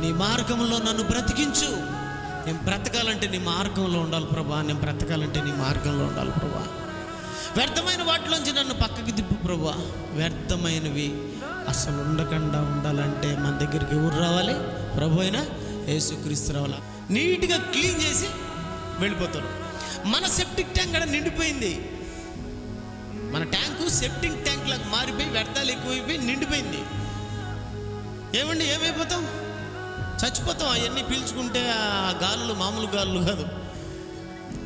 నీ మార్గంలో నన్ను బ్రతికించు. నేను బ్రతకాలంటే నీ మార్గంలో ఉండాలి ప్రభా. నేను బ్రతకాలంటే నీ మార్గంలో ఉండాలి ప్రభా. వ్యర్థమైన వాటిలోంచి నన్ను పక్కకి తిప్పు ప్రభా. వ్యర్థమైనవి అసలు ఉండకుండా ఉండాలంటే మన దగ్గరికి ఎవరు రావాలి? ప్రభు అయిన యేసుక్రీస్తు రావాలి. నీట్గా క్లీన్ చేసి వెళ్ళిపోతారు. మన సెప్టిక్ ట్యాంక్ కూడా నిండిపోయింది. మన ట్యాంకు సెప్టిక్ ట్యాంక్ లాగా మారిపోయి వ్యర్థాలు ఎక్కువైపోయి నిండిపోయింది. ఏమండి, ఏమైపోతాం? చచ్చిపోతాం. అవన్నీ పీల్చుకుంటే ఆ గాలులు మామూలు గాలులు కాదు,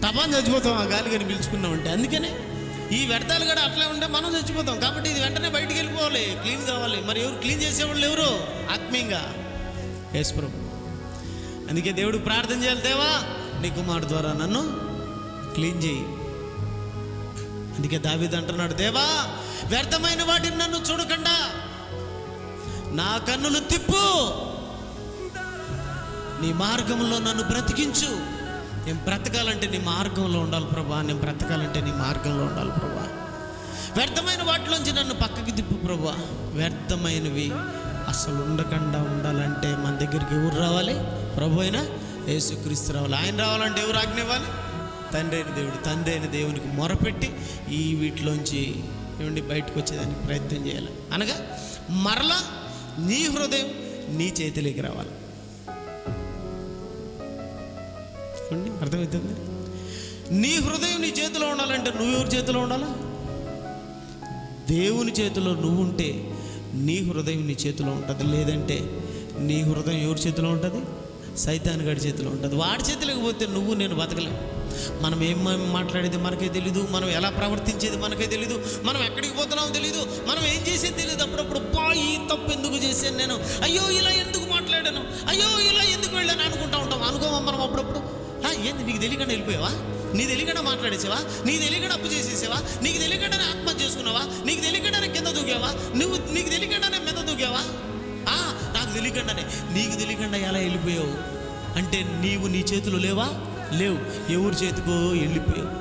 తపాన్ని చచ్చిపోతాం ఆ గాలి కానీ పీల్చుకున్నామంటే. అందుకనే ఈ వ్యర్థాలు కూడా అట్లా ఉంటే మనం చచ్చిపోతాం. కాబట్టి ఇది వెంటనే బయటికి వెళ్ళిపోవాలి, క్లీన్ కావాలి. మరి ఎవరు క్లీన్ చేసేవాళ్ళు? ఎవరు? ఆత్మీయంగా యేసు ప్రభు. అందుకే దేవుడు ప్రార్థన చేయాలి, దేవా నీ కుమారుడు ద్వారా నన్ను క్లీన్ చేయి. అందుకే దావీదు అంటున్నాడు, దేవా వ్యర్థమైన వాటిని నన్ను చూడకుండా నా కన్నులు తిప్పు, నీ మార్గంలో నన్ను బ్రతికించు. నేను బ్రతకాలంటే నీ మార్గంలో ఉండాలి ప్రభా. నేను బ్రతకాలంటే నీ మార్గంలో ఉండాలి ప్రభా. వ్యర్థమైన వాటిలోంచి నన్ను పక్కకి తిప్పు ప్రభా. వ్యర్థమైనవి అసలు ఉండకుండా ఉండాలంటే మన దగ్గరికి ఎవరు రావాలి? ప్రభు అయిన యేసుక్రీస్తు రావాలి. ఆయన రావాలంటే ఎవరు ఆజ్ఞ ఇవ్వాలి? తండ్రి అయిన దేవుడు. తండ్రి అయిన దేవునికి మొరపెట్టి ఈ వీటిలోంచి ఏమండి బయటకు వచ్చేదానికి ప్రయత్నం చేయాలి. అనగా మరలా నీ హృదయం నీ చేతిలోకి రావాలి. అర్థమవుతుంది? నీ హృదయం నీ చేతిలో ఉండాలంటే నువ్వు ఎవరి చేతిలో ఉండాలా? దేవుని చేతిలో నువ్వు ఉంటే నీ హృదయం నీ చేతిలో ఉంటుంది. లేదంటే నీ హృదయం ఎవరి చేతిలో ఉంటుంది? సైతాన్ గాడి చేతిలో ఉంటుంది. వాడి చేతిలోకి పోతే నువ్వు నేను బతకలేము. మనం ఏం మాట్లాడేది మనకే తెలీదు, మనం ఎలా ప్రవర్తించేది మనకే తెలీదు, మనం ఎక్కడికి పోతున్నామో తెలీదు, మనం ఏం చేసేది తెలియదు. అప్పుడప్పుడు ఈ తప్పు ఎందుకు చేశాను నేను, అయ్యో ఇలా ఎందుకు మాట్లాడాను, అయ్యో ఇలా ఎందుకు వెళ్ళాను అనుకుంటా ఉంటాం. అనుకోమా మనం అప్పుడప్పుడు? ఏంది నీకు తెలియకుండా వెళ్ళిపోయావా? నీ తెలియకుండా మాట్లాడేసావా? నీకు తెలియకుండా అప్పు చేసేసావా? నీకు తెలియకుండానే ఆత్మహత్య చేసుకున్నావా? నీకు తెలియకుండానే కింద దూకావా? నీకు తెలియకుండానే మీద దూకావా? నాకు తెలియకుండానే. నీకు తెలియకుండా ఎలా వెళ్ళిపోయావు అంటే నీవు నీ చేతులు లేవా? లేవు. ఎవరి చేతికో వెళ్ళిపోయావు.